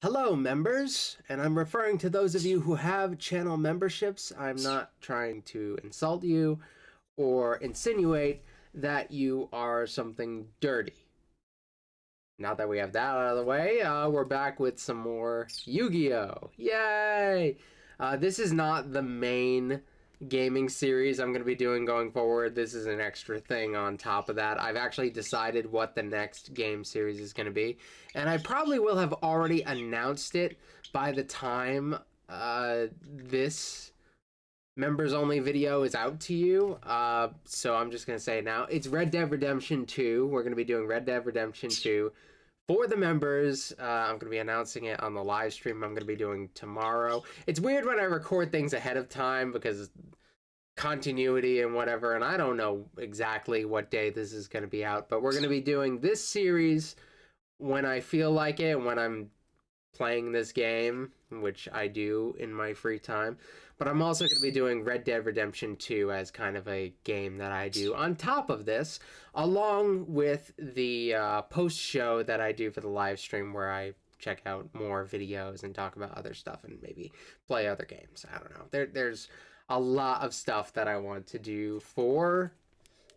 Hello, members, and I'm referring to those of you who have channel memberships. I'm not trying to insult you or insinuate that you are something dirty. Now that we have that out of the way, we're back with some more Yu-Gi-Oh! Yay! This is not the main gaming series I'm going to be doing going forward. This is an extra thing on top of that. I've actually decided what the next game series is going to be, and I probably will have already announced it by the time this members only video is out to you. So I'm just going to say it now. It's Red Dead Redemption 2. We're going to be doing Red Dead Redemption 2 for the members. I'm going to be announcing it on the live stream I'm going to be doing tomorrow. It's weird when I record things ahead of time because continuity and whatever, and I don't know exactly what day this is going to be out, but we're going to be doing this series when I feel like it, when I'm playing this game, which I do in my free time. But I'm also going to be doing Red Dead Redemption 2 as kind of a game that I do on top of this, along with the post show that I do for the live stream where I check out more videos and talk about other stuff and maybe play other games. I don't know. There's a lot of stuff that I want to do for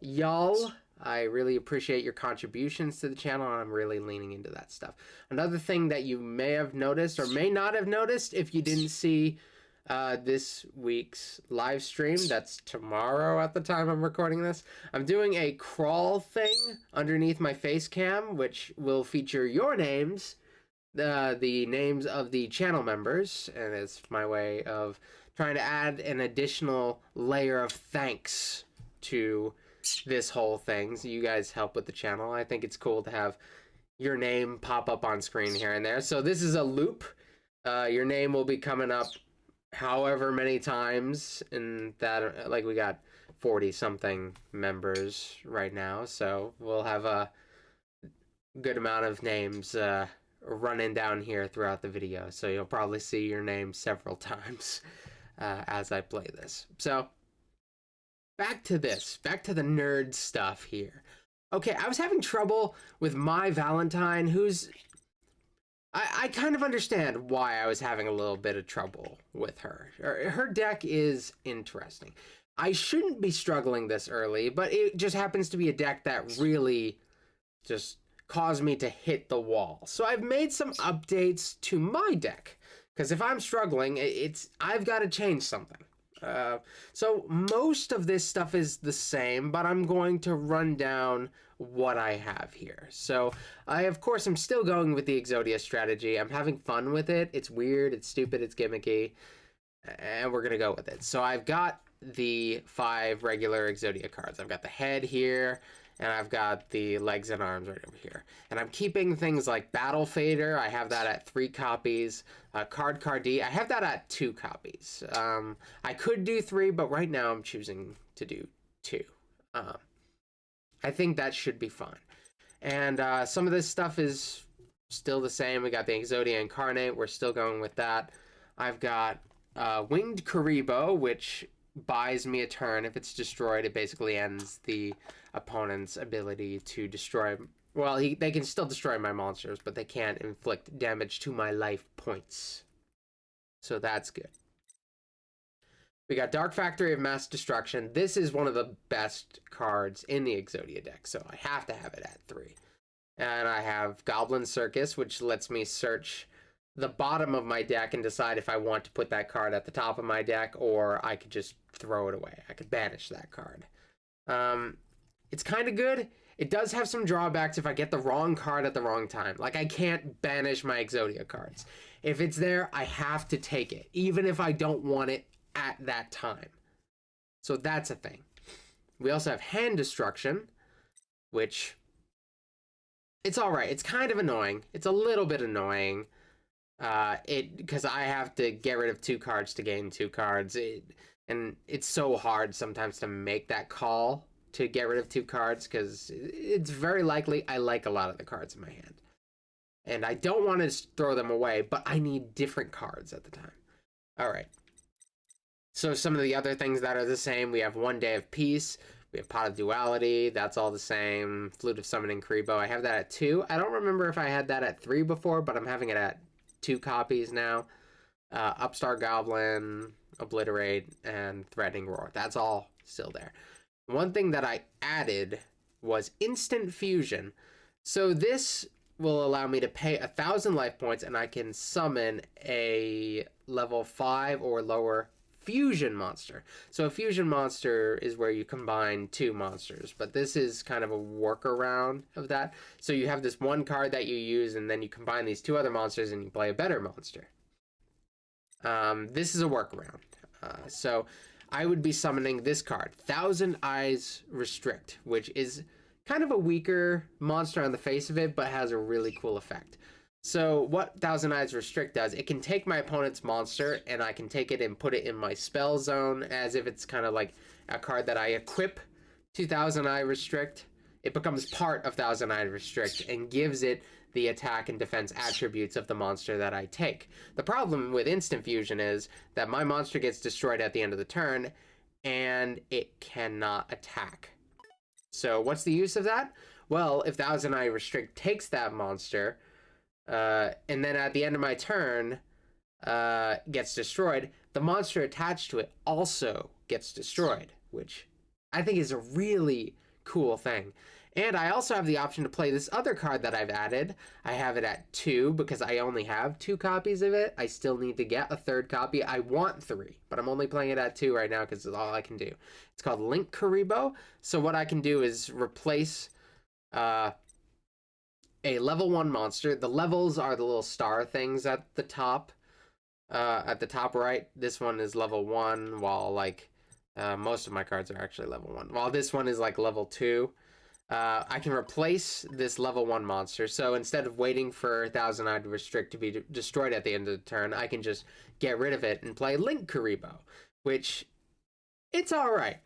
y'all. I really appreciate your contributions to the channel, and I'm really leaning into that stuff. Another thing that you may have noticed or may not have noticed if you didn't see this week's live stream, that's tomorrow at the time I'm recording this, I'm doing a crawl thing underneath my face cam, which will feature your names, the names of the channel members, and it's my way of trying to add an additional layer of thanks to this whole thing. So you guys help with the channel. I think it's cool to have your name pop up on screen here and there. So this is a loop. Your name will be coming up however many times, and that, like, we got 40 something members right now, so we'll have a good amount of names running down here throughout the video, so you'll probably see your name several times as I play this. So back to this, back to the nerd stuff here. Okay, I was having trouble with my Valentine, who's... I kind of understand why I was having a little bit of trouble with her. Her deck is interesting. I shouldn't be struggling this early, but it just happens to be a deck that really just caused me to hit the wall. So I've made some updates to my deck, because if I'm struggling, I've got to change something. So most of this stuff is the same, but I'm going to run down what I have here. So I, of course, am still going with the Exodia strategy. I'm having fun with it. It's weird, it's stupid, it's gimmicky, and we're going to go with it. So I've got the 5 regular Exodia cards. I've got the head here, and I've got the legs and arms right over here. And I'm keeping things like Battle Fader. I have that at 3 copies. Card Cardi, I have that at 2 copies. I could do 3, but right now I'm choosing to do 2. I think that should be fun. And some of this stuff is still the same. We got the Exodia Incarnate. We're still going with that. I've got Winged Karibo, which buys me a turn. If it's destroyed, it basically ends the opponent's ability to destroy... Well, they can still destroy my monsters, but they can't inflict damage to my life points. So that's good. We got Dark Factory of Mass Destruction. This is one of the best cards in the Exodia deck, so I have to have it at 3. And I have Goblin Circus, which lets me search the bottom of my deck and decide if I want to put that card at the top of my deck, or I could just throw it away. I could banish that card. It's kind of good. It does have some drawbacks if I get the wrong card at the wrong time. Like, I can't banish my Exodia cards. If it's there, I have to take it, even if I don't want it at that time. So that's a thing. We also have Hand Destruction, which... it's alright. It's kind of annoying. It's a little bit annoying. Because I have to get rid of 2 cards to gain 2 cards. And it's so hard sometimes to make that call to get rid of 2 cards, because it's very likely I like a lot of the cards in my hand. And I don't want to throw them away, but I need different cards at the time. Alright. So some of the other things that are the same, we have One Day of Peace, we have Pot of Duality, that's all the same. Flute of Summoning Karibo, I have that at 2. I don't remember if I had that at 3 before, but I'm having it at 2 copies now. Upstart Goblin, Obliterate, and Threatening Roar. That's all still there. One thing that I added was Instant Fusion. So this will allow me to pay 1,000 life points, and I can summon a level 5 or lower fusion monster. So a fusion monster is where you combine 2 monsters, but this is kind of a workaround of that. So you have this one card that you use, and then you combine these 2 other monsters and you play a better monster. This is a workaround. So I would be summoning this card, Thousand Eyes Restrict, which is kind of a weaker monster on the face of it, but has a really cool effect. So what Thousand Eyes Restrict does, it can take my opponent's monster, and I can take it and put it in my spell zone as if it's kind of like a card that I equip to Thousand Eye Restrict. It becomes part of Thousand Eye Restrict and gives it the attack and defense attributes of the monster that I take. The problem with Instant Fusion is that my monster gets destroyed at the end of the turn, and it cannot attack. So what's the use of that? Well, if Thousand Eye Restrict takes that monster, and then at the end of my turn gets destroyed, the monster attached to it also gets destroyed, which I think is a really cool thing. And I also have the option to play this other card that I've added. I have it at 2 because I only have 2 copies of it. I still need to get a 3rd copy. I want 3, but I'm only playing it at 2 right now because it's all I can do. It's called Linkuriboh. So what I can do is replace a level 1 monster. The levels are the little star things at the top right. This one is level 1, while like most of my cards are actually level 1. While this one is like level 2. I can replace this level 1 monster. So instead of waiting for Thousand Eye Restrict to be destroyed at the end of the turn, I can just get rid of it and play Linkuriboh, which it's all right.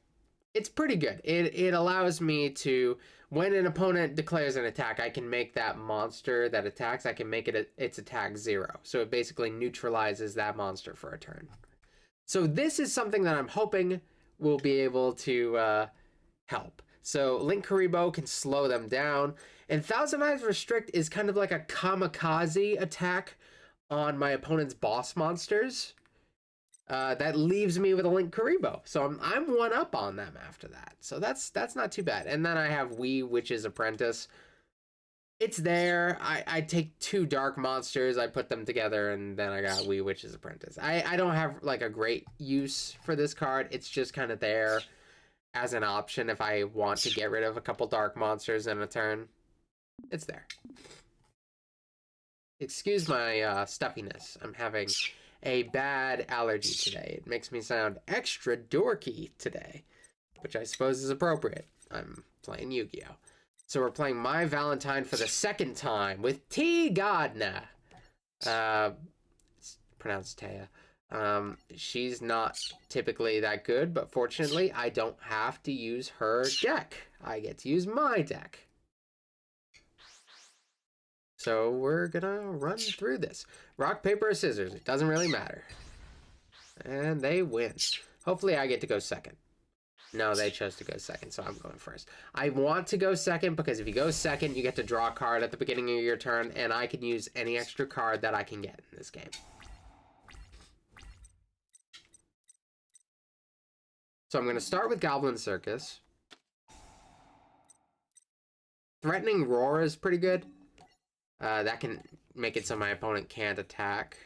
It's pretty good. It allows me to, when an opponent declares an attack, I can make that monster that attacks, I can make it its attack 0. So it basically neutralizes that monster for a turn. So this is something that I'm hoping will be able to help. So Linkuriboh can slow them down, and Thousand Eyes Restrict is kind of like a kamikaze attack on my opponent's boss monsters. That leaves me with a Linkuriboh, so I'm 1 up on them after that. So that's not too bad. And then I have Wee Witch's Apprentice. It's there. I take 2 dark monsters, I put them together, and then I got Wee Witch's Apprentice. I don't have like a great use for this card. It's just kind of there as an option if I want to get rid of a couple dark monsters in a turn. It's there. Excuse my stuffiness. I'm having a bad allergy today. It makes me sound extra dorky today, which I suppose is appropriate. I'm playing Yu-Gi-Oh! So we're playing My Valentine for the 2nd time with T. Godna. It's pronounced Taya. She's not typically that good, but fortunately I don't have to use her deck. I get to use my deck. So we're gonna run through this. Rock, paper, or scissors. It doesn't really matter. And they win. Hopefully I get to go 2nd. No, they chose to go 2nd, so I'm going 1st. I want to go 2nd because if you go 2nd, you get to draw a card at the beginning of your turn, and I can use any extra card that I can get in this game. So I'm going to start with Goblin Circus. Threatening Roar is pretty good. That can make it so my opponent can't attack.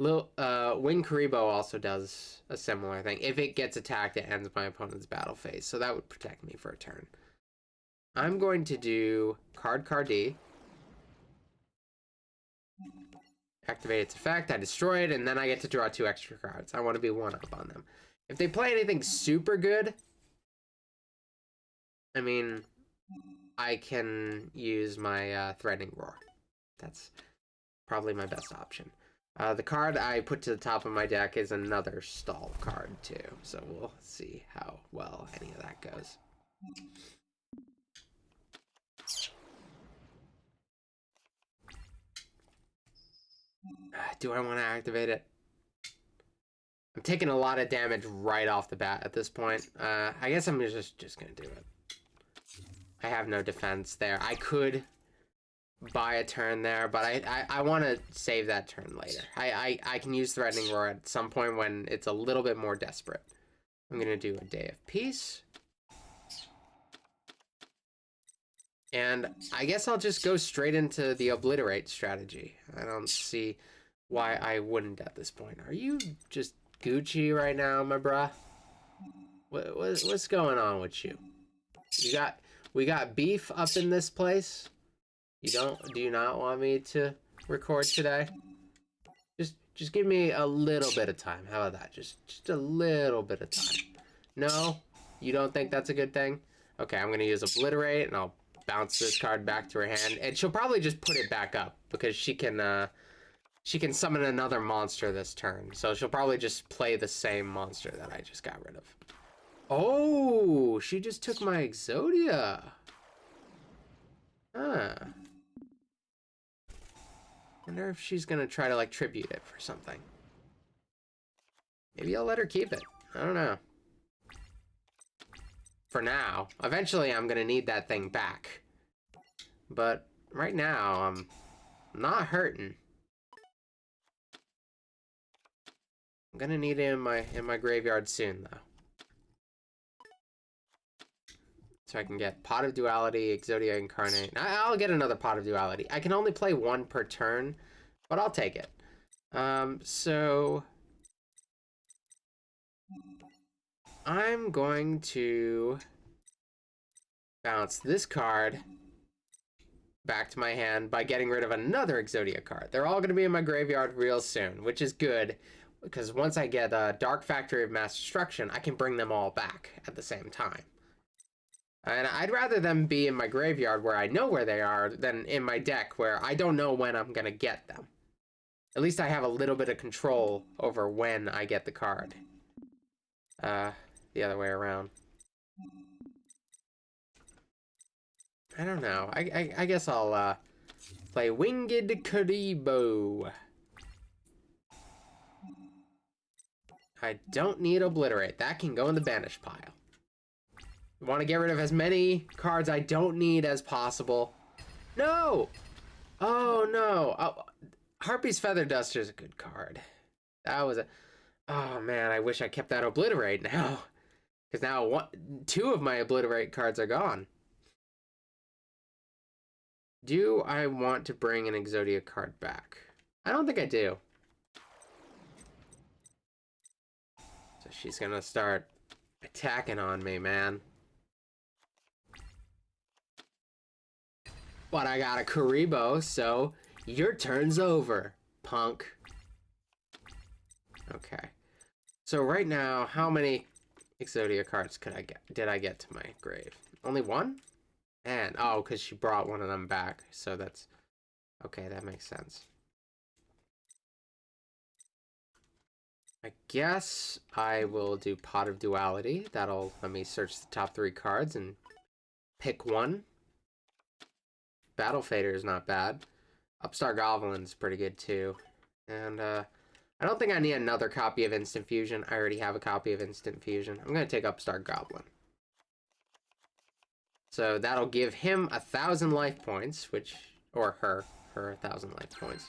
Linkuriboh also does a similar thing. If it gets attacked, it ends my opponent's battle phase. So that would protect me for a turn. I'm going to do Card-D. Activate its effect. I destroy it, and then I get to draw 2 extra cards. I want to be 1 up on them. If they play anything super good, I mean, I can use my Threatening Roar. That's probably my best option. The card I put to the top of my deck is another stall card, too. So we'll see how well any of that goes. Do I want to activate it? I'm taking a lot of damage right off the bat at this point. I guess I'm just gonna do it. I have no defense there. I could buy a turn there, but I want to save that turn later. I can use Threatening Roar at some point when it's a little bit more desperate. I'm going to do a Day of Peace. And I guess I'll just go straight into the Obliterate strategy. I don't see why I wouldn't at this point. Are you just Gucci right now, my bruh? What's going on with you? We got beef up in this place? Do you not want me to record today? Just give me a little bit of time. How about that? Just a little bit of time. No? You don't think that's a good thing? Okay, I'm gonna use Obliterate and I'll bounce this card back to her hand, and she'll probably just put it back up because she can summon another monster this turn. So she'll probably just play the same monster that I just got rid of. Oh, she just took my Exodia. Huh. Wonder if she's gonna try to like tribute it for something. Maybe I'll let her keep it. I don't know. For now. Eventually I'm gonna need that thing back. But right now I'm not hurting. I'm gonna need it in my graveyard soon though. So I can get Pot of Duality, Exodia Incarnate. I'll get another Pot of Duality. I can only play one per turn, but I'll take it. So I'm going to bounce this card back to my hand by getting rid of another Exodia card. They're all going to be in my graveyard real soon, which is good, because once I get a Dark Factory of Mass Destruction, I can bring them all back at the same time. And I'd rather them be in my graveyard where I know where they are than in my deck where I don't know when I'm going to get them. At least I have a little bit of control over when I get the card. The other way around. I don't know. I guess I'll play Winged Kuriboh. I don't need Obliterate. That can go in the banish pile. I want to get rid of as many cards I don't need as possible. No! Oh, no. Oh, Harpy's Feather Duster is a good card. That was a... Oh, man, I wish I kept that Obliterate now. Because now two of my Obliterate cards are gone. Do I want to bring an Exodia card back? I don't think I do. So she's going to start attacking on me, man. But I got a Kuriboh, so your turn's over, punk. Okay. So right now, how many Exodia cards did I get to my grave? Only one? And, oh, because she brought one of them back. So that's... Okay, that makes sense. I guess I will do Pot of Duality. That'll let me search the top 3 cards and pick one. Battle Fader is not bad. Upstart Goblin's pretty good too. And I don't think I need another copy of Instant Fusion. I already have a copy of Instant Fusion. I'm going to take Upstart Goblin. So that'll give him 1,000 life points, which... Or her 1,000 life points.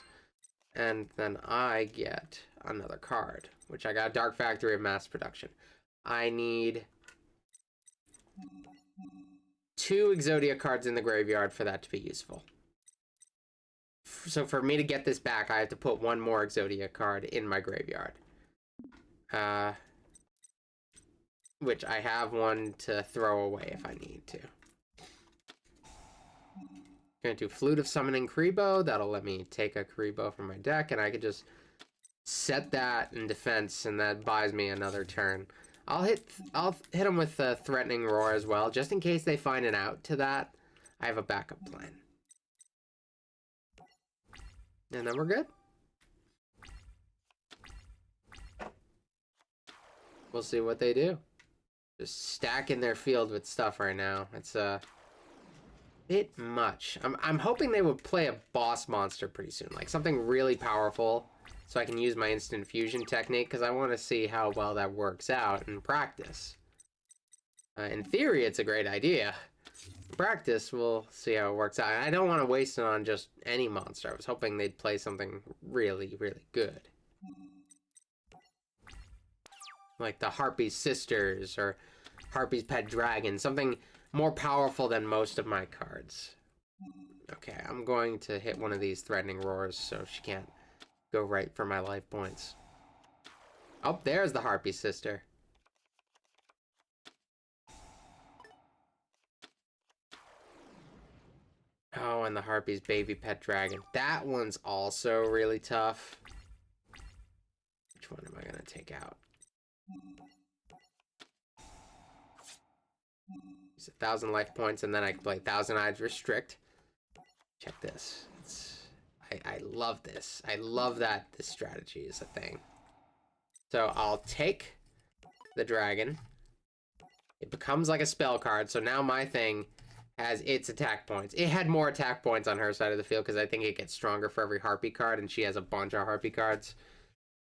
And then I get another card, which I got Dark Factory of Mass Production. I need 2 Exodia cards in the graveyard for that to be useful. So for me to get this back, I have to put one more Exodia card in my graveyard. Which I have one to throw away if I need to. Gonna do Flute of Summoning Kuriboh. That'll let me take a Kuriboh from my deck, and I could just set that in defense, and that buys me another turn. I'll hit them with Threatening Roar as well, just in case they find an out to that. I have a backup plan. And then we're good. We'll see what they do. Just stacking their field with stuff right now. It's a bit much. I'm hoping they would play a boss monster pretty soon, like something really powerful, so I can use my Instant Fusion technique, because I want to see how well that works out in practice. In theory, it's a great idea, practice, we'll see how it works out. I don't want to waste it on just any monster. I was hoping they'd play something really, really good. Like the Harpy's Sisters or Harpy's Pet Dragon. Something more powerful than most of my cards. Okay, I'm going to hit one of these Threatening Roars so she can't go right for my life points. Oh, there's the Harpy Sister. Oh, and the Harpy's Baby Pet Dragon. That one's also really tough. Which one am I going to take out? It's 1,000 life points, and then I can play Thousand Eyes Restrict. Check this. I love this. I love that this strategy is a thing. So I'll take the dragon. It becomes like a spell card, so now my thing has its attack points. It had more attack points on her side of the field because I think it gets stronger for every Harpy card, and she has a bunch of Harpy cards.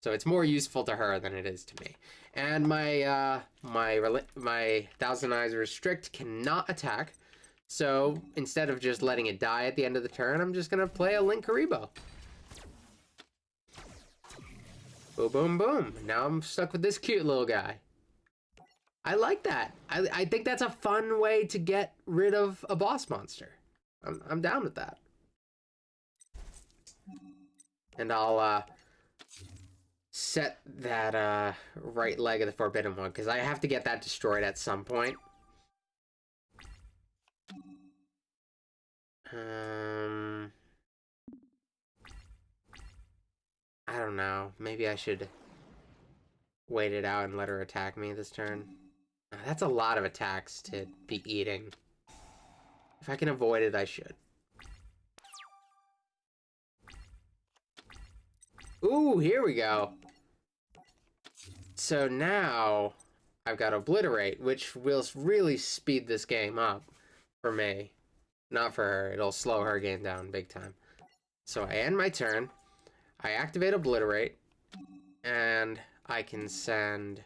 So it's more useful to her than it is to me. And my Thousand Eyes Restrict cannot attack. So instead of just letting it die at the end of the turn, I'm just gonna play a Linkuriboh. Boom, boom, boom. Now I'm stuck with this cute little guy. I like that. I think that's a fun way to get rid of a boss monster. I'm down with that. And I'll set that right leg of the Forbidden One, because I have to get that destroyed at some point. I don't know. Maybe I should wait it out and let her attack me this turn. That's a lot of attacks to be eating. If I can avoid it, I should. Ooh, here we go. So now I've got Obliterate, which will really speed this game up for me. Not for her. It'll slow her game down big time. So I end my turn. I activate Obliterate. And I can send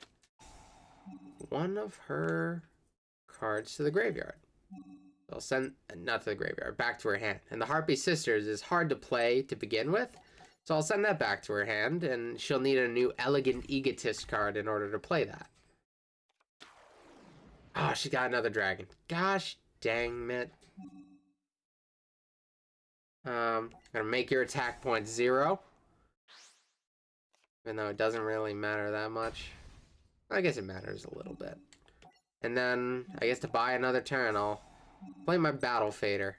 one of her cards to the graveyard. I'll send, not to the graveyard, back to her hand. And the Harpy Sisters is hard to play to begin with. So I'll send that back to her hand, and she'll need a new Elegant Egotist card in order to play that. Oh, she got another dragon. Gosh dang it. Gonna make your attack point 0. Even though it doesn't really matter that much. I guess it matters a little bit. And then, I guess to buy another turn, I'll play my Battle Fader.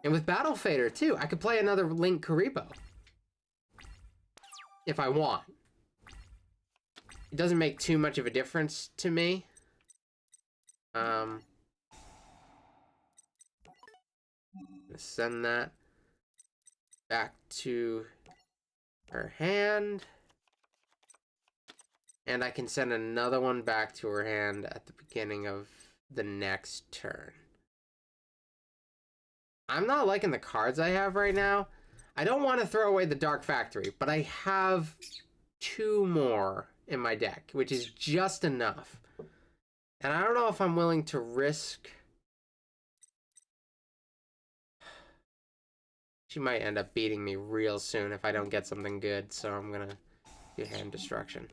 And with Battle Fader, too, I could play another Linkuriboh. If I want. It doesn't make too much of a difference to me. Send that back to her hand. And I can send another one back to her hand at the beginning of the next turn. I'm not liking the cards I have right now. I don't want to throw away the Dark Factory, but I have 2 more in my deck, which is just enough. And I don't know if I'm willing to risk... She might end up beating me real soon if I don't get something good, so I'm gonna do Hand Destruction.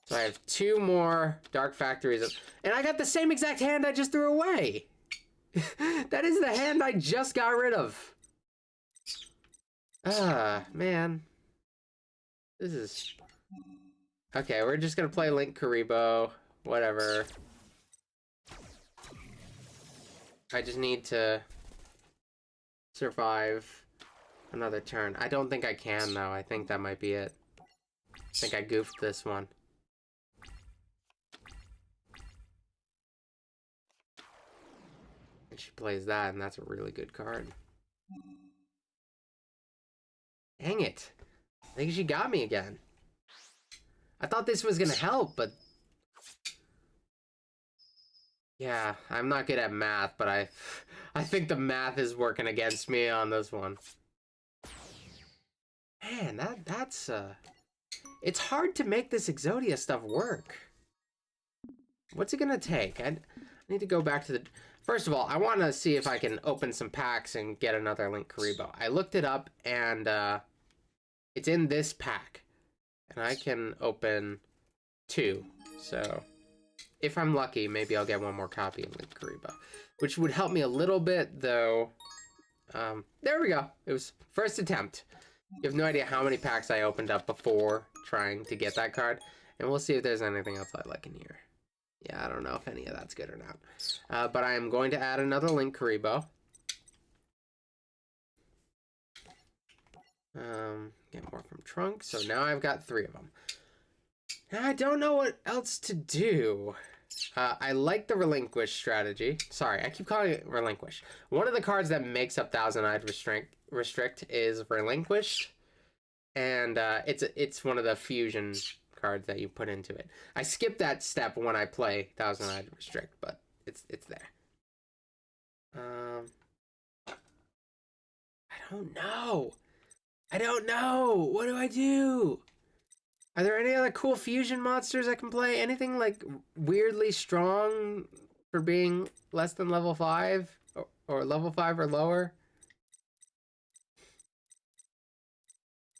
So I have 2 more Dark Factories, and I got the same exact hand I just threw away! That is the hand I just got rid of! Ah, man. This is... Okay, we're just gonna play Linkuriboh. Whatever. I just need to survive another turn. I don't think I can, though. I think that might be it. I think I goofed this one. And she plays that, and that's a really good card. Dang it. I think she got me again. I thought this was gonna help, but... Yeah, I'm not good at math, but I think the math is working against me on this one. Man, that's it's hard to make this Exodia stuff work. What's it gonna take? I need to go back to the... First of all, I want to see if I can open some packs and get another Linkuriboh. I looked it up, and it's in this pack. And I can open 2. So, if I'm lucky, maybe I'll get one more copy of Linkuriboh. Which would help me a little bit, though. There we go. It was first attempt. You have no idea how many packs I opened up before trying to get that card. And we'll see if there's anything else I like in here. Yeah, I don't know if any of that's good or not. But I am going to add another Linkuriboh. Get more from Trunk. So now I've got 3 of them. Now I don't know what else to do. I like the Relinquish strategy. Sorry, I keep calling it Relinquish. One of the cards that makes up Thousand Eyed Restrict is Relinquished. And it's one of the fusion cards that you put into it. I skip that step when I play Thousand Eyed Restrict, but it's there. I don't know. I don't know. What do I do? Are there any other cool fusion monsters I can play? Anything like weirdly strong for being less than level 5 or level 5 or lower?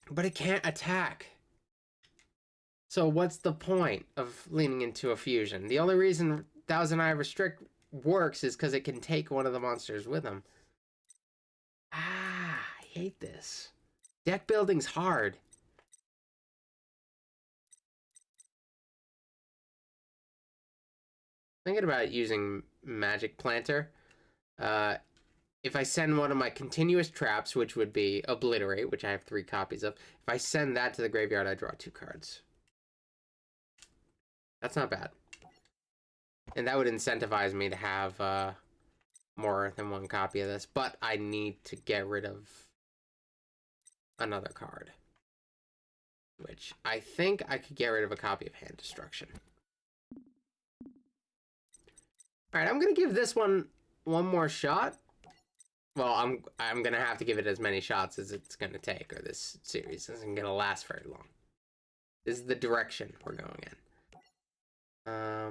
But it can't attack. So what's the point of leaning into a fusion? The only reason Thousand Eye Restrict works is because it can take one of the monsters with them. I hate this. Deck building's hard. Thinking about using Magic Planter. If I send one of my continuous traps, which would be Obliterate, which I have 3 copies of, if I send that to the graveyard, I draw 2 cards. That's not bad. And that would incentivize me to have more than 1 copy of this, but I need to get rid of another card. Which I think I could get rid of a copy of Hand Destruction. Alright, I'm gonna give this one more shot. Well, I'm gonna have to give it as many shots as it's gonna take, or this series isn't gonna last very long. This is the direction we're going in. I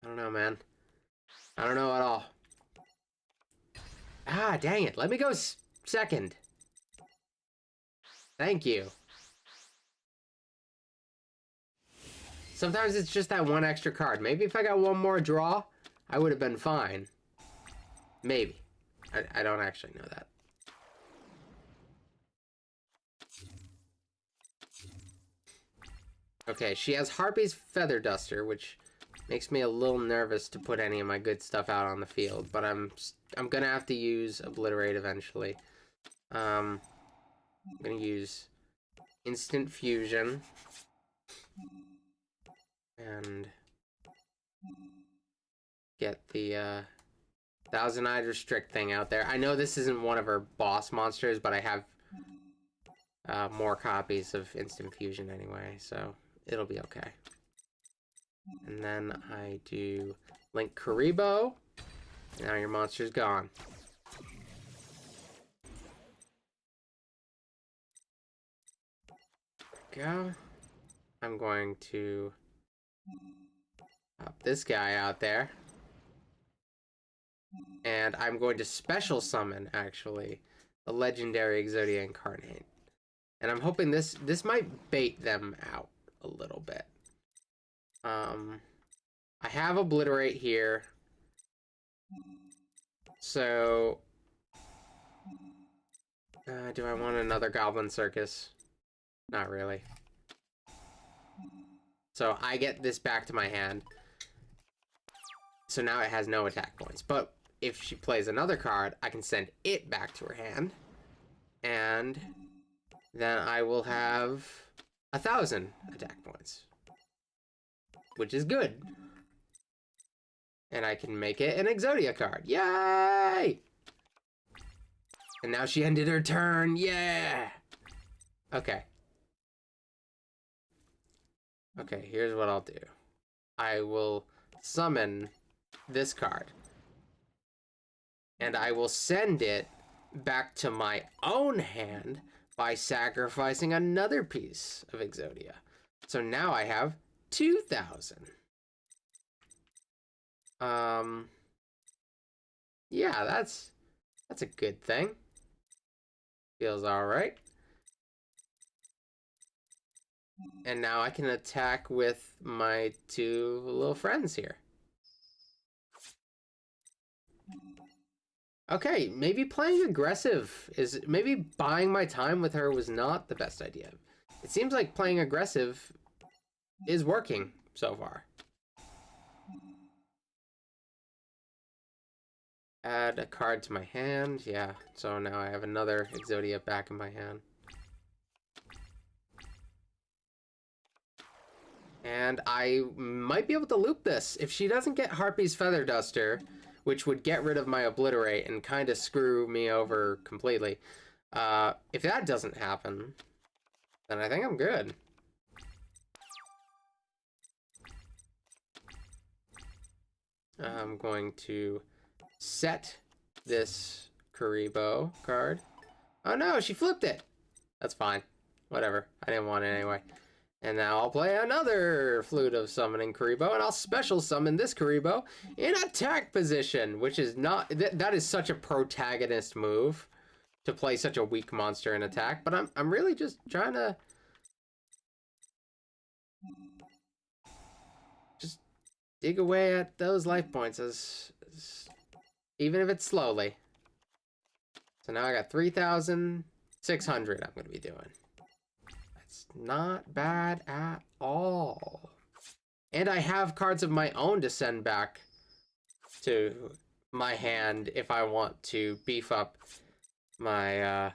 don't know, man. I don't know at all. Ah, dang it. Let me go second. Thank you. Sometimes it's just that 1 extra card. Maybe if I got 1 more draw, I would have been fine. Maybe. I don't actually know that. Okay, she has Harpy's Feather Duster, which makes me a little nervous to put any of my good stuff out on the field, but I'm gonna have to use Obliterate eventually. I'm gonna use Instant Fusion and get the Thousand Eyed Restrict thing out there. I know this isn't one of her boss monsters, but I have more copies of Instant Fusion anyway, so it'll be okay. And then I do Linkuriboh. Now your monster's gone. Go. I'm going to pop this guy out there. And I'm going to special summon, actually, the legendary Exodia Incarnate. And I'm hoping this might bait them out a little bit. I have Obliterate here. So, do I want another Goblin Circus? Not really. So I get this back to my hand. So now it has no attack points. But if she plays another card, I can send it back to her hand. And then I will have 1,000 attack points. Which is good. And I can make it an Exodia card. Yay! And now she ended her turn. Yeah! Okay. Okay, here's what I'll do. I will summon this card. And I will send it back to my own hand by sacrificing another piece of Exodia. So now I have 2,000. Yeah, that's a good thing. Feels alright. And now I can attack with my two little friends here. Okay, maybe playing aggressive is... Maybe buying my time with her was not the best idea. It seems like playing aggressive is working so far. Add a card to my hand. Yeah, so now I have another Exodia back in my hand. And I might be able to loop this. If she doesn't get Harpy's Feather Duster, which would get rid of my Obliterate and kind of screw me over completely. If that doesn't happen, then I think I'm good. I'm going to set this Kuriboh card. Oh no, she flipped it! That's fine. Whatever. I didn't want it anyway. And now I'll play another Flute of Summoning Kuriboh, and I'll special summon this Kuriboh in attack position, which is not... that is such a protagonist move, to play such a weak monster in attack, but I'm really just trying to... just dig away at those life points, even if it's slowly. So now I got 3,600 I'm going to be doing. Not bad at all. And I have cards of my own to send back to my hand if I want to beef up my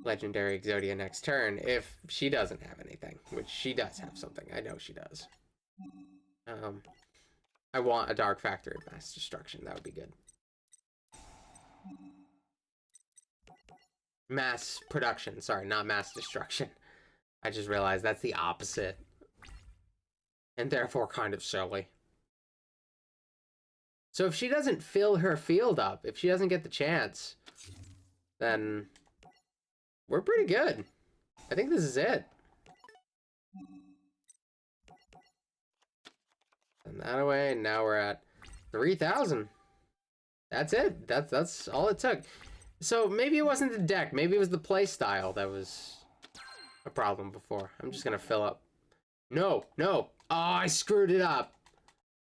legendary Exodia next turn, if she doesn't have anything, which she does have something. I know she does. I want a Dark Factory of Mass Destruction. That would be good. Mass production. Sorry, not mass destruction. I just realized that's the opposite. And therefore kind of silly. So if she doesn't fill her field up, if she doesn't get the chance, then we're pretty good. I think this is it. Send that away, and now we're at 3,000. That's it. That's all it took. So maybe it wasn't the deck. Maybe it was the play style that was a problem before. I'm just gonna fill up. No, no. Oh, I screwed it up.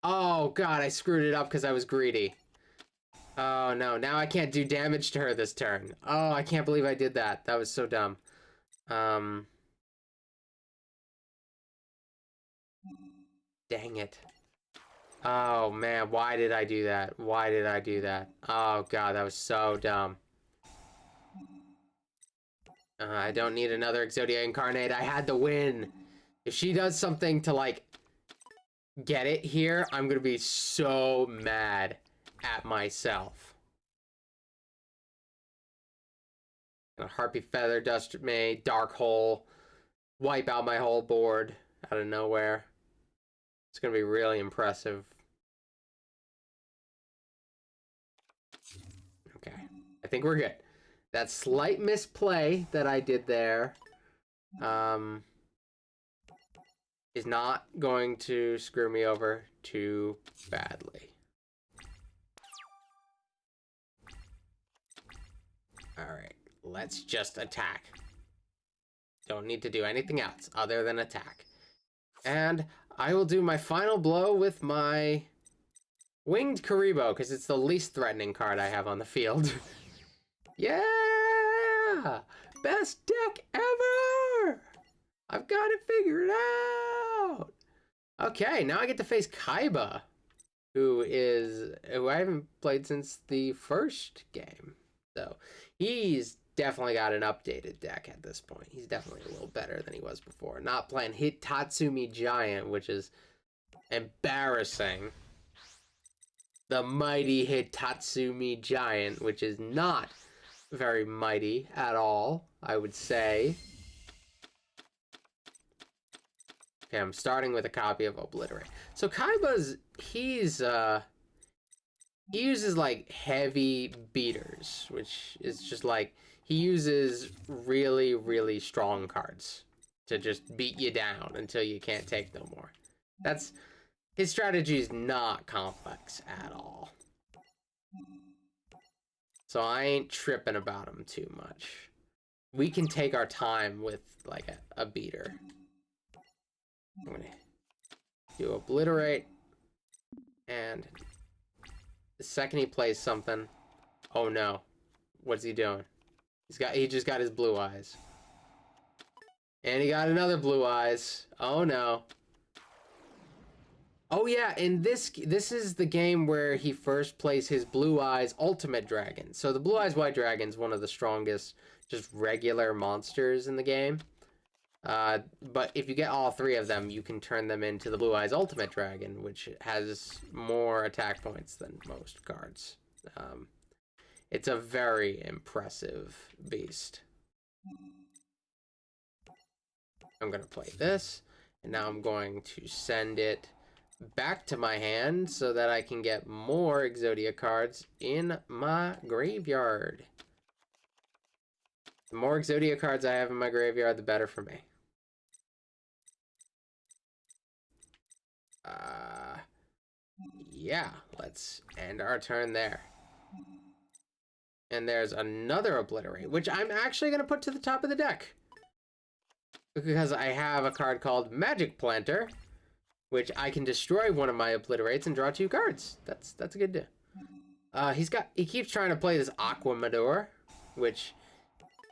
Oh, God, I screwed it up because I was greedy. Oh, no. Now I can't do damage to her this turn. Oh, I can't believe I did that. That was so dumb. Dang it. Oh, man. Why did I do that? Why did I do that? Oh, God, that was so dumb. I don't need another Exodia Incarnate. I had to win. If she does something to, like, get it here, I'm gonna be so mad at myself. Harpy Feather Duster me, Dark Hole, wipe out my whole board out of nowhere. It's gonna be really impressive. Okay, I think we're good. That slight misplay that I did there, is not going to screw me over too badly. Alright, let's just attack. Don't need to do anything else other than attack. And I will do my final blow with my Winged Kuriboh, because it's the least threatening card I have on the field. Yeah! Best deck ever! I've got it figured out! Okay, now I get to face Kaiba, who I haven't played since the first game. So he's definitely got an updated deck at this point. He's definitely a little better than he was before. Not playing Hitatsumi Giant, which is embarrassing. The mighty Hitatsumi Giant, which is not very mighty at all, I would say. Okay, I'm starting with a copy of Obliterate. So Kaiba's, he uses like heavy beaters, which is just like, he uses really, really strong cards to just beat you down until you can't take no more. That's His strategy is not complex at all. So I ain't tripping about him too much. We can take our time with, like, a beater. I'm gonna do obliterate. And the second he plays something... Oh no. What's he doing? He just got his blue eyes. And he got another blue eyes. Oh no. Oh yeah, and this is the game where he first plays his Blue Eyes Ultimate Dragon. So the Blue Eyes White Dragon is one of the strongest just regular monsters in the game. But if you get all three of them, you can turn them into the Blue Eyes Ultimate Dragon, which has more attack points than most cards. It's a very impressive beast. I'm going to play this, and now I'm going to send it back to my hand so that I can get more Exodia cards in my graveyard. The more Exodia cards I have in my graveyard, the better for me. Yeah, let's end our turn there. And there's another obliterate, which I'm actually going to put to the top of the deck. Because I have a card called Magic Planter, which I can destroy one of my obliterates and draw 2 cards. That's a good deal. He keeps trying to play this Aquamador, which,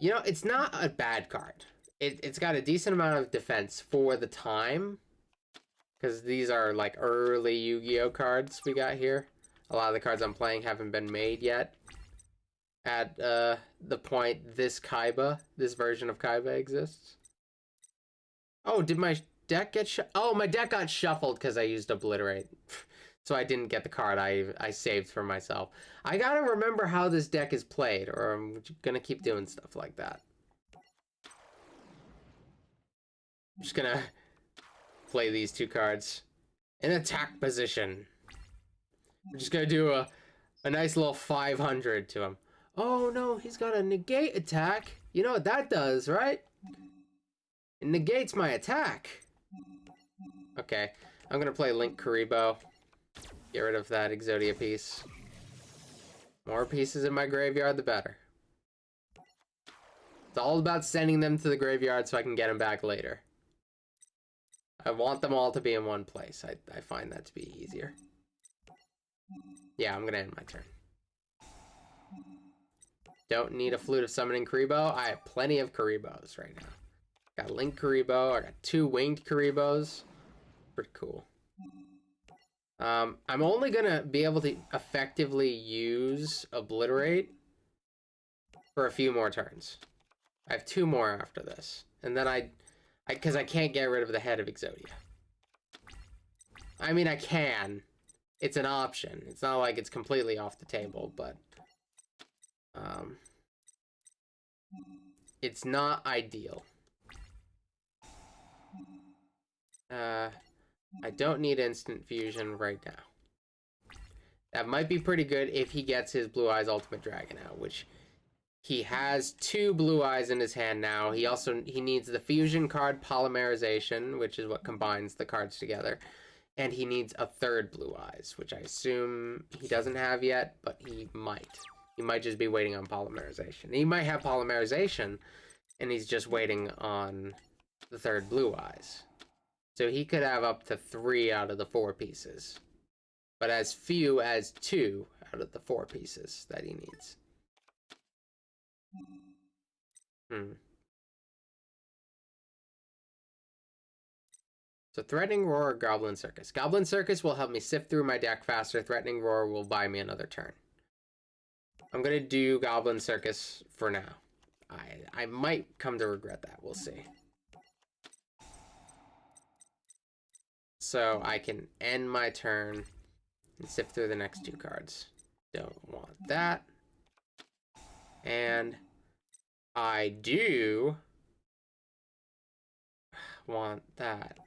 you know, it's not a bad card. It's got a decent amount of defense for the time. Because these are like early Yu-Gi-Oh cards we got here. A lot of the cards I'm playing haven't been made yet. At the point this version of Kaiba exists. Oh, did my deck get oh, my deck got shuffled because I used obliterate. So I didn't get the card I saved for myself. I gotta remember how this deck is played, or I'm gonna keep doing stuff like that. I'm just gonna play these 2 cards in attack position. I'm just gonna do a nice little 500 to him. Oh no, he's got a negate attack. You know what that does, right? It negates my attack. Okay, I'm gonna play Link Kuriboh. Get rid of that Exodia piece. More pieces in my graveyard, the better. It's all about sending them to the graveyard so I can get them back later. I want them all to be in one place. I find that to be easier. Yeah, I'm gonna end my turn. Don't need a Flute of Summoning Kuriboh. I have plenty of Kuribohs right now. Got Link Kuriboh. I got 2 winged Kuribohs. Pretty cool. I'm only gonna be able to effectively use Obliterate for a few more turns. I have 2 more after this. And then because I can't get rid of the head of Exodia. I mean, I can. It's an option. It's not like it's completely off the table, but... it's not ideal. I don't need instant fusion right now. That might be pretty good if he gets his Blue Eyes Ultimate Dragon out, which he has 2 Blue Eyes in his hand now. He needs the fusion card Polymerization, which is what combines the cards together. And he needs a 3rd Blue Eyes, which I assume he doesn't have yet, but he might. He might just be waiting on Polymerization. He might have Polymerization, and he's just waiting on the 3rd Blue Eyes. So he could have up to 3 out of the 4 pieces. But as few as 2 out of the 4 pieces that he needs. So Threatening Roar or Goblin Circus? Goblin Circus will help me sift through my deck faster. Threatening Roar will buy me another turn. I'm going to do Goblin Circus for now. I might come to regret that. We'll see. So I can end my turn and sift through the next 2 cards. Don't want that. And I do want that.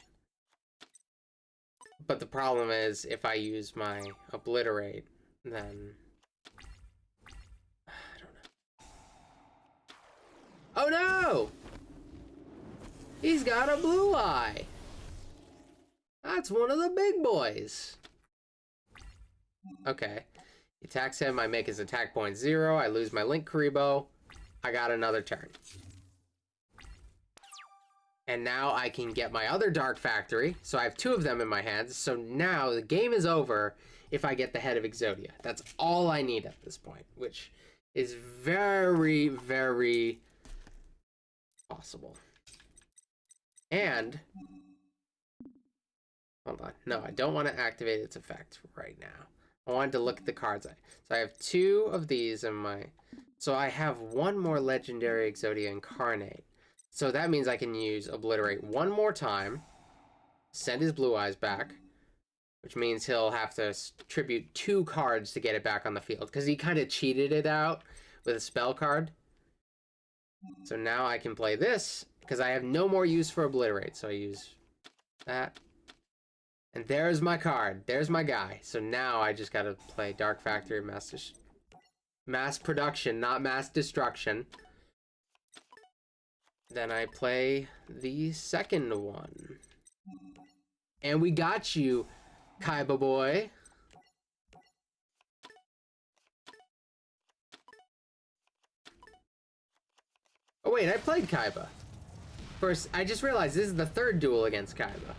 But the problem is, if I use my Obliterate, then... I don't know. Oh no! He's got a blue eye! That's one of the big boys. Okay. He attacks him. I make his attack point 0. I lose my Linkuriboh. I got another turn. And now I can get my other Dark Factory. So I have 2 of them in my hands. So now the game is over if I get the Head of Exodia. That's all I need at this point, which is very, very possible. And hold on. No, I don't want to activate its effect right now. I wanted to look at the cards. So I have 2 of these in my... So I have 1 more Legendary Exodia Incarnate. So that means I can use Obliterate 1 more time, send his Blue Eyes back, which means he'll have to tribute 2 cards to get it back on the field, because he kind of cheated it out with a spell card. So now I can play this, because I have no more use for Obliterate, so I use that. And there's my card. There's my guy. So now I just gotta play Dark Factory Mass Production, not Mass Destruction. Then I play the second one. And we got you, Kaiba boy. Oh wait, I played Kaiba. First, I just realized this is the 3rd duel against Kaiba.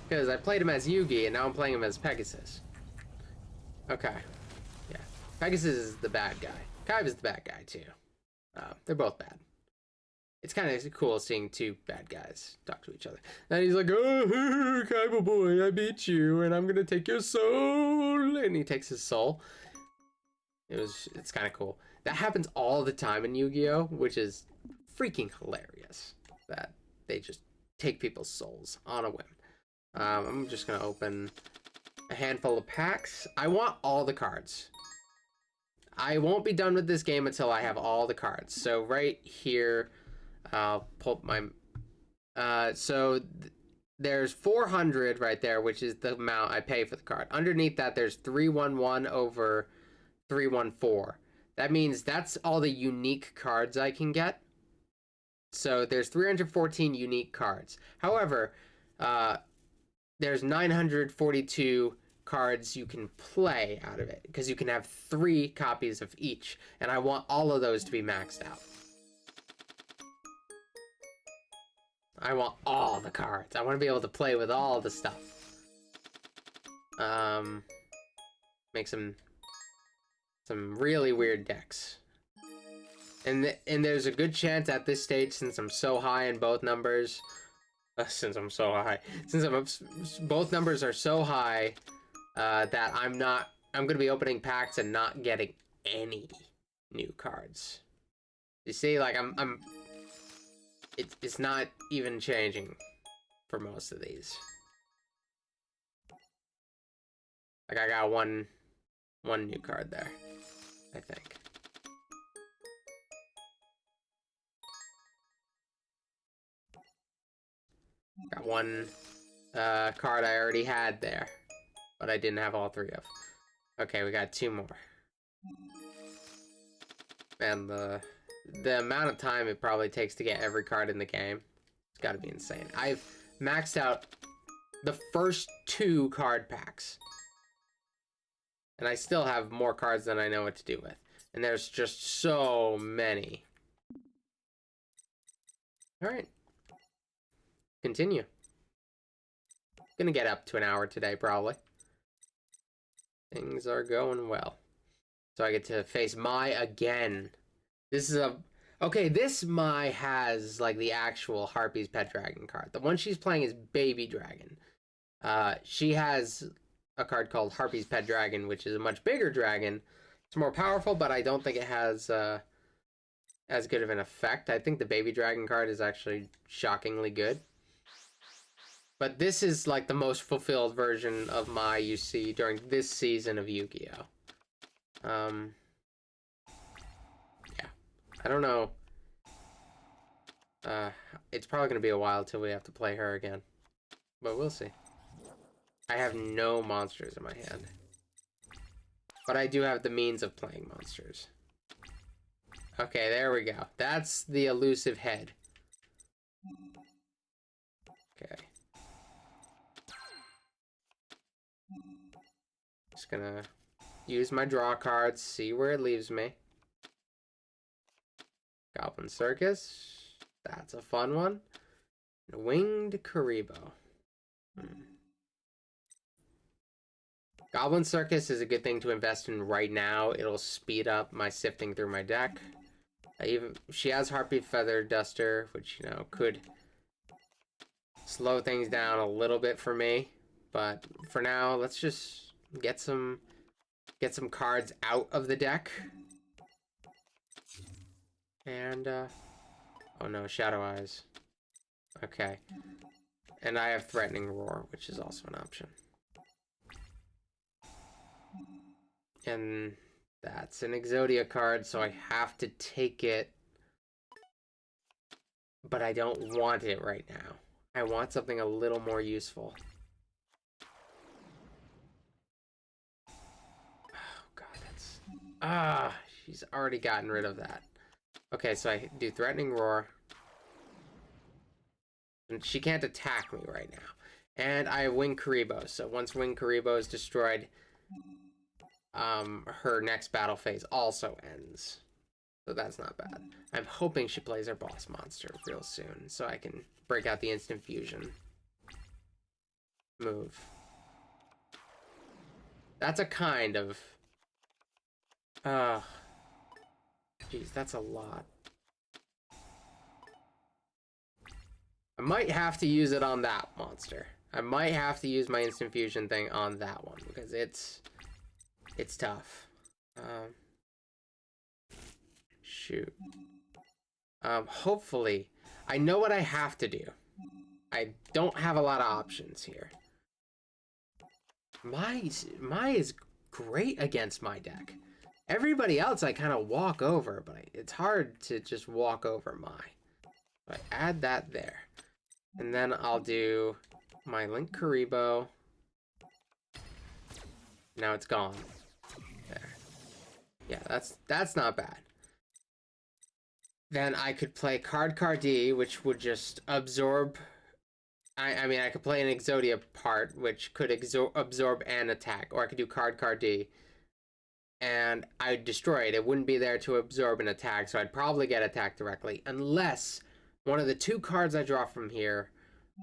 Because I played him as Yugi, and now I'm playing him as Pegasus. Okay. Yeah. Pegasus is the bad guy. Kaiba's the bad guy, too. They're both bad. It's kind of cool seeing 2 bad guys talk to each other. And he's like, oh, Kaiba boy, I beat you, and I'm gonna take your soul. And he takes his soul. It's kind of cool. That happens all the time in Yu-Gi-Oh!, which is freaking hilarious. That they just take people's souls on a whim. I'm just gonna open a handful of packs. I want all the cards. I won't be done with this game until I have all the cards. So right here, I'll pull up my... there's 400 right there, which is the amount I pay for the card. Underneath that, there's 311 over 314. That means that's all the unique cards I can get. So there's 314 unique cards. However, there's 942 cards you can play out of it, because you can have 3 copies of each, and I want all of those to be maxed out. I want all the cards. I want to be able to play with all the stuff. Make some really weird decks. And there's a good chance at this stage, since I'm so high in both numbers, both numbers are so high, that I'm gonna be opening packs and not getting any new cards. You see, like it's not even changing for most of these. Like I got one new card there, I think. Got one card I already had there, but I didn't have all 3 of. Okay, we got 2 more. And the amount of time it probably takes to get every card in the game, it's gotta be insane. I've maxed out the first 2 card packs. And I still have more cards than I know what to do with. And there's just so many. Alright. Continue. Gonna get up to an hour today, probably. Things are going well. So I get to face Mai again. This is a... Okay, this Mai has, like, the actual Harpy's Pet Dragon card. The one she's playing is Baby Dragon. She has a card called Harpy's Pet Dragon, which is a much bigger dragon. It's more powerful, but I don't think it has as good of an effect. I think the Baby Dragon card is actually shockingly good. But this is like the most fulfilled version of Mai you see during this season of Yu-Gi-Oh! Yeah. I don't know. It's probably going to be a while till we have to play her again. But we'll see. I have no monsters in my hand. But I do have the means of playing monsters. Okay, there we go. That's the elusive head. Okay. Just gonna use my draw cards, see where it leaves me. Goblin Circus. That's a fun one. Winged Kuriboh. Goblin Circus is a good thing to invest in right now. It'll speed up my sifting through my deck. She has Heartbeat Feather Duster, which, you know, could slow things down a little bit for me. But for now, let's just get some cards out of the deck. And, oh no, Shadow Eyes. Okay. And I have Threatening Roar, which is also an option. And that's an Exodia card, so I have to take it. But I don't want it right now. I want something a little more useful. Oh god, that's... Ah, she's already gotten rid of that. Okay, so I do Threatening Roar. And she can't attack me right now. And I have Winged Kuriboh, so once Winged Kuriboh is destroyed, her next battle phase also ends. So that's not bad. I'm hoping she plays her boss monster real soon, so I can break out the instant fusion move. That's a kind of... Jeez, that's a lot. I might have to use it on that monster. I might have to use my instant fusion thing on that one, because it's tough. Shoot. Hopefully, I know what I have to do. I don't have a lot of options here. Mai is great against my deck. Everybody else I kind of walk over, but it's hard to just walk over Mai. So I add that there. And then I'll do my Link Kuriboh. Now it's gone. There. Yeah, that's not bad. Then I could play Card-Card-D, which would just absorb... I mean, I could play an Exodia part, which could absorb an attack. Or I could do Card-Card-D. And I'd destroy it. It wouldn't be there to absorb an attack, so I'd probably get attacked directly. Unless one of the two cards I draw from here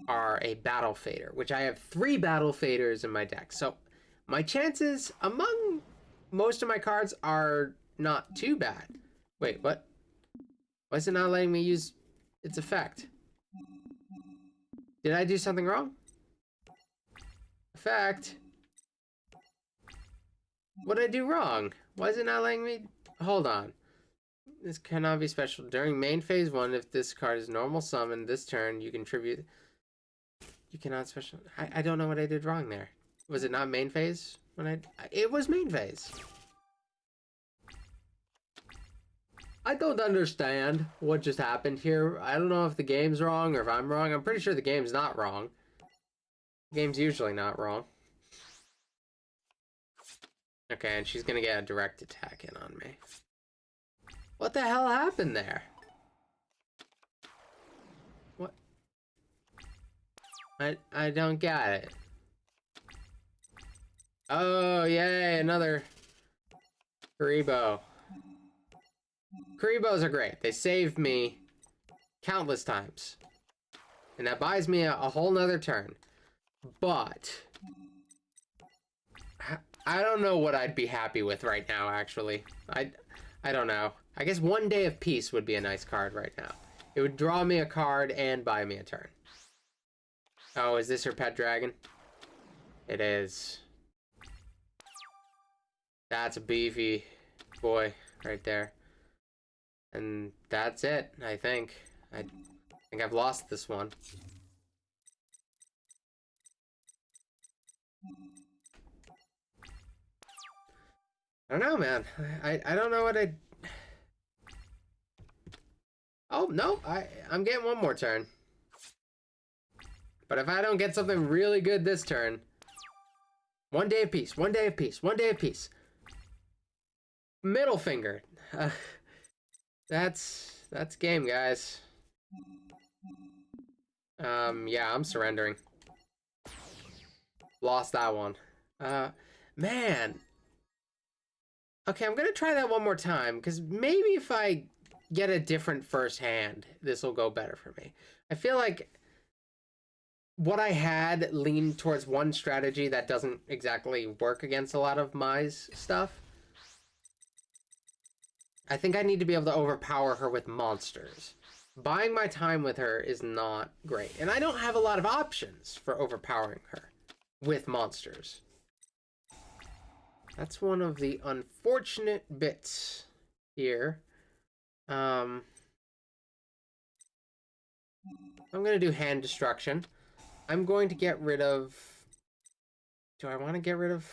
are a Battle Fader, which I have 3 Battle Faders in my deck. So my chances among most of my cards are not too bad. Wait, what? Why is it not letting me use its effect? Did I do something wrong? Effect. What did I do wrong? Why is it not letting me... Hold on. This cannot be special. During main phase 1, if this card is normal summon this turn, you contribute... You cannot special... I don't know what I did wrong there. Was it not main phase? It was main phase. I don't understand what just happened here. I don't know if the game's wrong or if I'm wrong. I'm pretty sure the game's not wrong. The game's usually not wrong. Okay, and she's gonna get a direct attack in on me. What the hell happened there? What? I don't get it. Oh, yay, another Kuriboh. Kuribohs are great. They saved me countless times. And that buys me a whole nother turn. But I don't know what I'd be happy with right now, actually. I don't know. I guess One Day of Peace would be a nice card right now. It would draw me a card and buy me a turn. Oh, is this her pet dragon? It is. That's a beefy boy right there. And that's it, I think. I think I've lost this one. I don't know, man. I don't know what I... Oh, no. I'm getting one more turn. But if I don't get something really good this turn... One Day of Peace. One Day of Peace. One Day of Peace. Middle finger. That's game, guys. Yeah, I'm surrendering. Lost that one. Man. Okay, I'm gonna try that one more time, because maybe if I get a different first hand, this will go better for me. I feel like what I had leaned towards one strategy that doesn't exactly work against a lot of Mai's stuff. I think I need to be able to overpower her with monsters. Buying my time with her is not great. And I don't have a lot of options for overpowering her with monsters. That's one of the unfortunate bits here. I'm going to do hand destruction. I'm going to get rid of... Do I want to get rid of...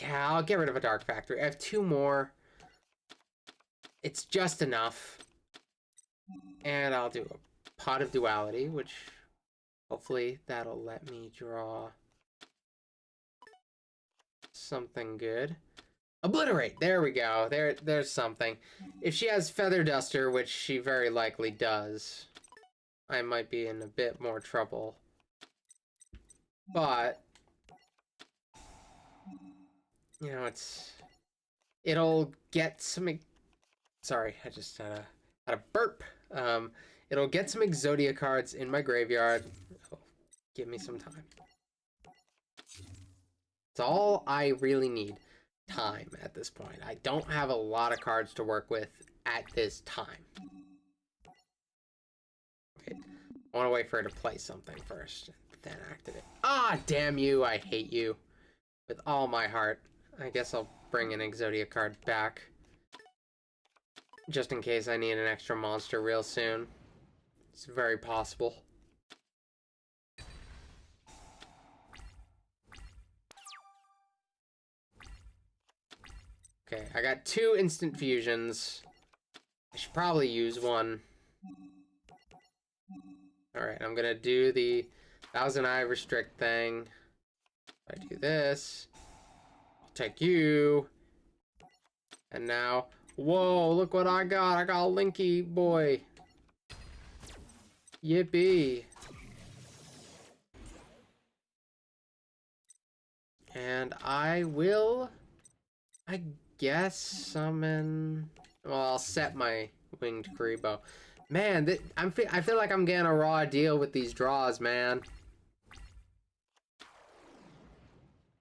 Yeah, I'll get rid of a Dark Factory. I have 2 more. It's just enough. And I'll do a Pot of Duality, which hopefully that'll let me draw something good. Obliterate! There we go. There's something. If she has Feather Duster, which she very likely does, I might be in a bit more trouble. But, you know, it'll get some... Sorry, I just had a burp. It'll get some Exodia cards in my graveyard. It'll give me some time. It's all I really need. Time at this point. I don't have a lot of cards to work with at this time. Okay. I want to wait for her to play something first, then activate. Ah, damn you! I hate you with all my heart. I guess I'll bring an Exodia card back, just in case I need an extra monster real soon. It's very possible. Okay, I got 2 instant fusions. I should probably use one. Alright, I'm gonna do the Thousand Eye restrict thing. If I do this, I'll take you. And now, whoa, look what I got. I got a Linky boy. Yippee. And I will, I guess, summon... Well, I'll set my Winged Kuriboh. Man, I feel like I'm getting a raw deal with these draws, man.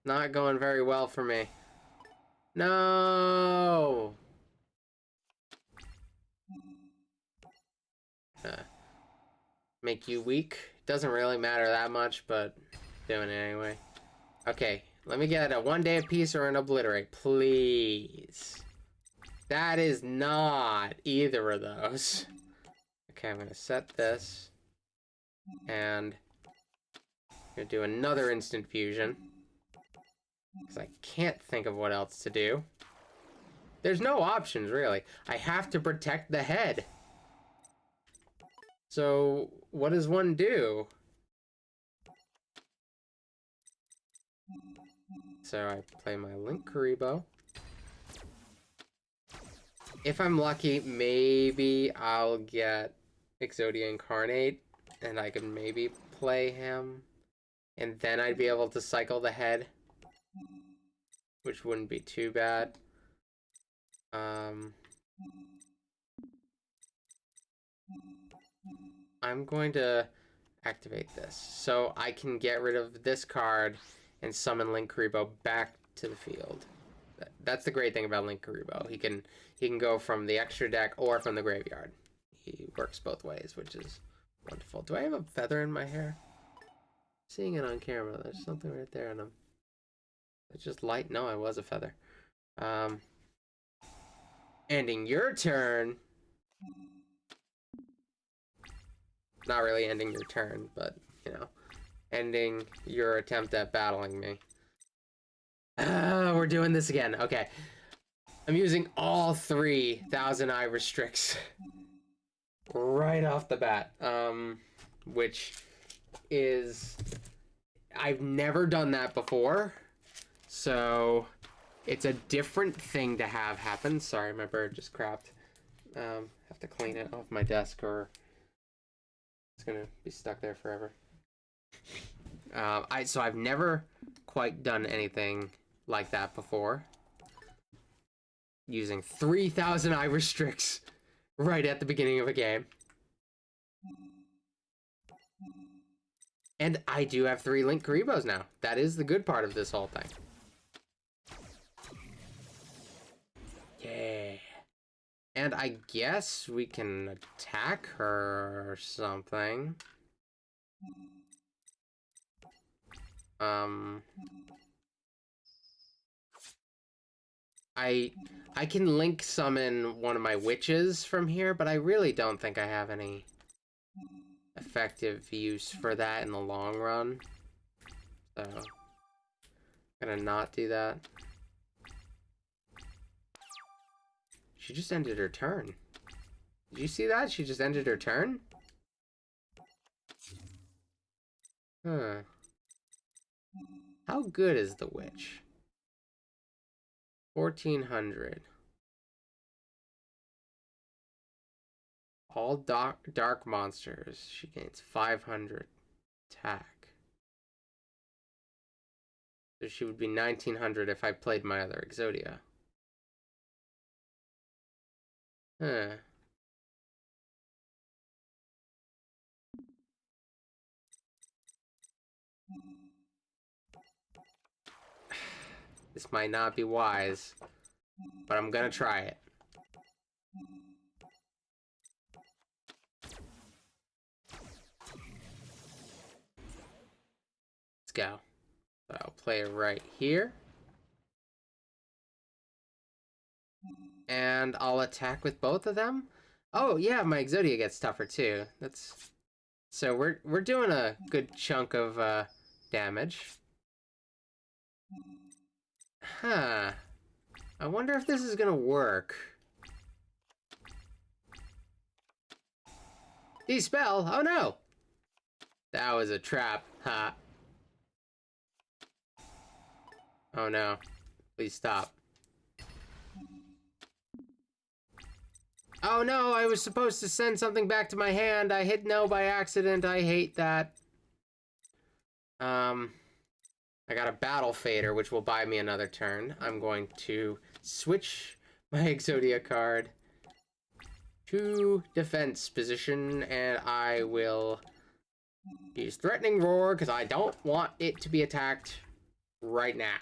Not going very well for me. No! Make you weak. Doesn't really matter that much, but doing it anyway. Okay, let me get a 1 day of peace or an obliterate, please. That is not either of those. Okay, I'm gonna set this. And I'm gonna do another instant fusion. Because I can't think of what else to do. There's no options, really. I have to protect the head. So, what does one do? So I play my Link Kuriboh. If I'm lucky, maybe I'll get Exodia Incarnate, and I can maybe play him. And then I'd be able to cycle the head, which wouldn't be too bad. I'm going to activate this, so I can get rid of this card and summon Link Kuriboh back to the field. That's the great thing about Link Kuriboh. He can go from the extra deck or from the graveyard. He works both ways, which is wonderful. Do I have a feather in my hair? Seeing it on camera, there's something right there in him. It's just light. No, it was a feather. Ending your turn. Not really ending your turn, but, you know, ending your attempt at battling me. We're doing this again. Okay. I'm using all 3 Thousand Eye restricts right off the bat. Which is... I've never done that before. So, it's a different thing to have happen. Sorry, my bird just crapped. Have to clean it off my desk or it's gonna be stuck there forever. So I've never quite done anything like that before. Using 3,000 Irish Strix right at the beginning of a game. And I do have 3 Link Karibos now. That is the good part of this whole thing. Yeah. And I guess we can attack her or something. I can Link summon one of my witches from here, but I really don't think I have any effective use for that in the long run. So, I'm gonna not do that. She just ended her turn. Did you see that? She just ended her turn? Huh. How good is the witch? 1400. All dark monsters. She gains 500 attack. So she would be 1900 if I played my other Exodia. Huh. This might not be wise, but I'm gonna try it. Let's go. So I'll play it right here. And I'll attack with both of them. Oh yeah, my Exodia gets tougher too. That's so we're doing a good chunk of damage. Huh. I wonder if this is gonna work. Dispel? Oh no! That was a trap. Ha. Oh no. Please stop. Oh no, I was supposed to send something back to my hand. I hit no by accident. I hate that. I got a Battle Fader, which will buy me another turn. I'm going to switch my Exodia card to defense position, and I will use Threatening Roar, because I don't want it to be attacked right now.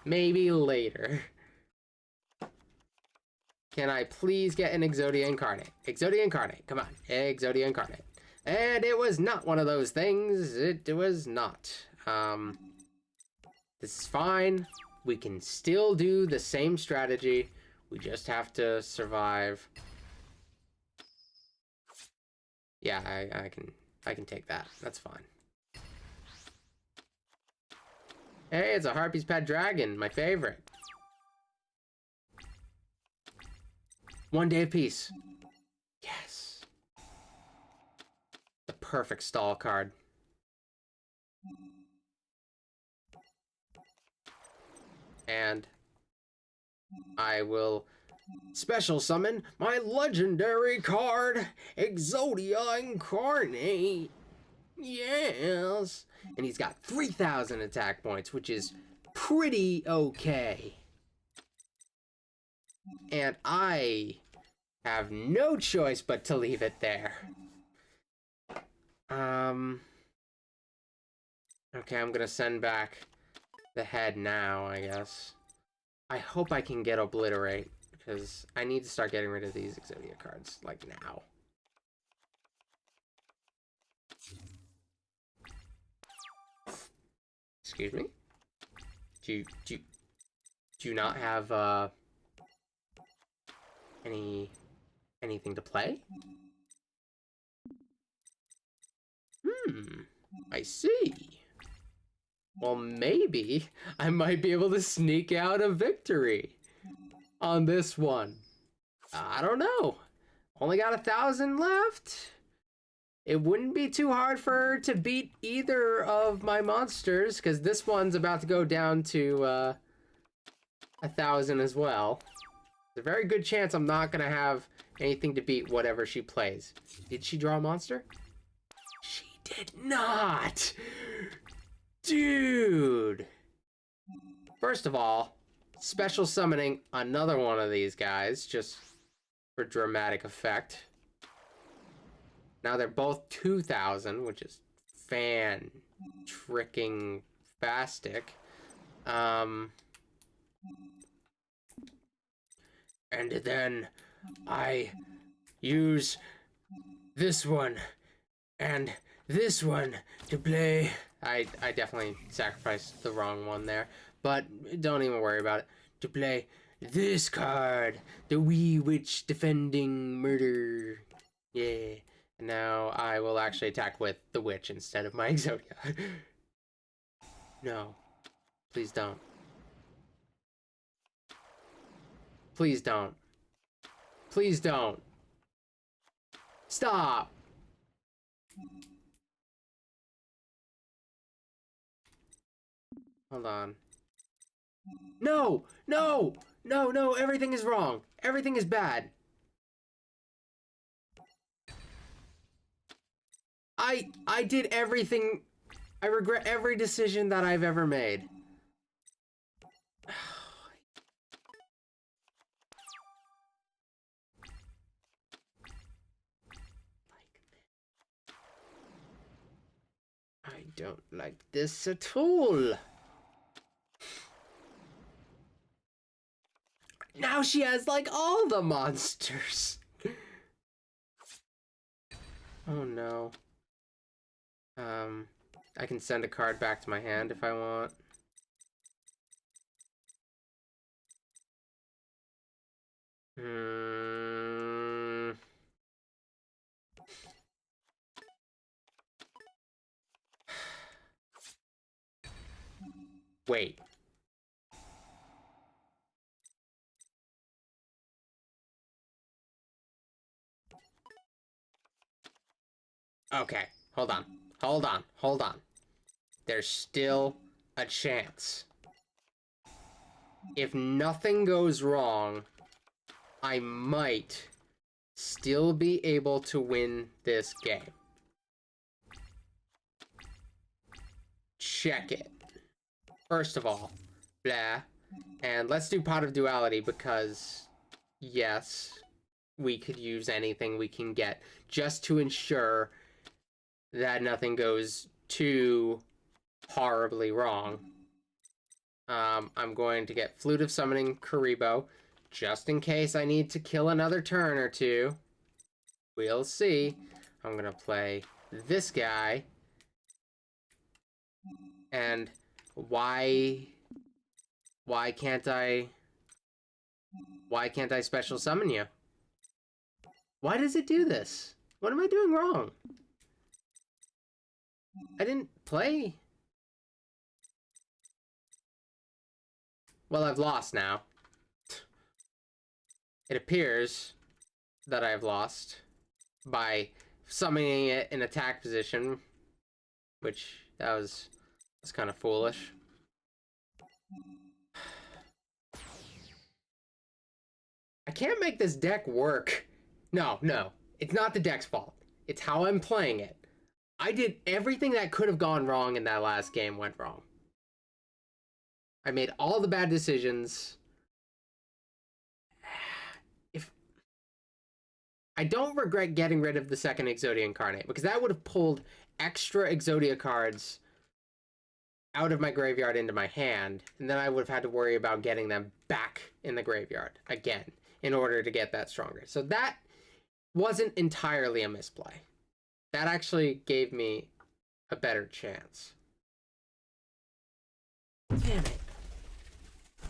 Maybe later. Can I please get an Exodia Incarnate? Exodia Incarnate, come on. Exodia Incarnate. And it was not one of those things. It was not. This is fine. We can still do the same strategy. We just have to survive. Yeah, I can take that. That's fine. Hey, it's a Harpy's Pet Dragon, my favorite. 1 day of peace. Yes. The perfect stall card. And I will special summon my legendary card, Exodia Incarnate. Yes. And he's got 3,000 attack points, which is pretty okay. And I have no choice but to leave it there. Okay, I'm gonna send back the head now, I guess. I hope I can get Obliterate, because I need to start getting rid of these Exodia cards, like, now. Excuse me? Do you not have, anything to play? I see. Well, maybe I might be able to sneak out a victory on this one. I don't know. Only got 1,000 left. It wouldn't be too hard for her to beat either of my monsters, because this one's about to go down to 1,000 as well. There's a very good chance I'm not going to have anything to beat whatever she plays. Did she draw a monster? She did not! Dude! First of all, special summoning another one of these guys, just for dramatic effect. Now they're both 2,000, which is fan-tricking-fastic. And then I use this one and this one to play. I definitely sacrificed the wrong one there, but don't even worry about it. To play this card, the Wee Witch Defending Murder. Yeah. And now I will actually attack with the Witch instead of my Exodia. No. Please don't. Please don't. Please don't. Stop. Hold on. No! No! No, no, everything is wrong. Everything is bad. I did everything. I regret every decision that I've ever made. I don't like this at all. Now she has, like, all the monsters. Oh, no. I can send a card back to my hand if I want. Wait. Okay, hold on. Hold on. Hold on. There's still a chance. If nothing goes wrong, I might still be able to win this game. Check it. First of all, blah. And let's do Pot of Duality because, yes, we could use anything we can get just to ensure that nothing goes too horribly wrong. I'm going to get Flute of Summoning Kuriboh, just in case I need to kill another turn or two. We'll see. I'm going to play this guy. And why can't I special summon you? Why does it do this? What am I doing wrong? I didn't play. Well, I've lost now. It appears that I've lost by summoning it in attack position, which that was kind of foolish. I can't make this deck work. No, it's not the deck's fault. It's how I'm playing it. I did everything that could have gone wrong in that last game went wrong. I made all the bad decisions. I don't regret getting rid of the second Exodia Incarnate, because that would have pulled extra Exodia cards out of my graveyard into my hand, and then I would have had to worry about getting them back in the graveyard again in order to get that stronger. So that wasn't entirely a misplay. That actually gave me a better chance. Damn it.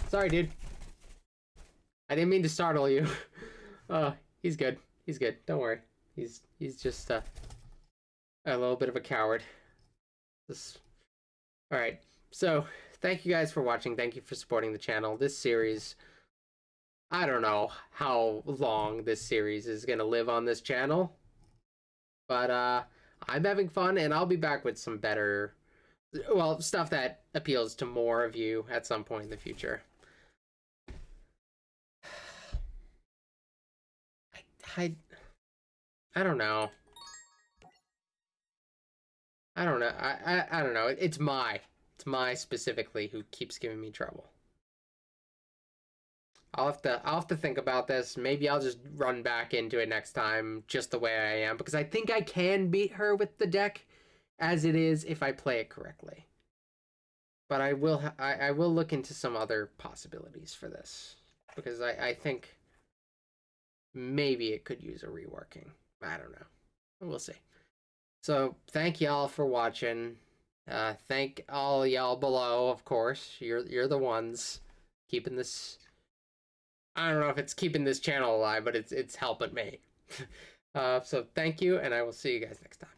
Sorry, dude. I didn't mean to startle you. He's good. He's good. Don't worry. He's just a little bit of a coward. Alright. So, thank you guys for watching. Thank you for supporting the channel. This series, I don't know how long this series is going to live on this channel. But I'm having fun, and I'll be back with some better, well, stuff that appeals to more of you at some point in the future. I don't know. I don't know. I don't know. It's my specifically who keeps giving me trouble. I'll have to think about this. Maybe I'll just run back into it next time, just the way I am, because I think I can beat her with the deck as it is if I play it correctly. But I will look into some other possibilities for this because I think maybe it could use a reworking. I don't know. We'll see. So thank y'all for watching. Thank all y'all below, of course. You're the ones keeping this. I don't know if it's keeping this channel alive, but it's helping me. So thank you, and I will see you guys next time.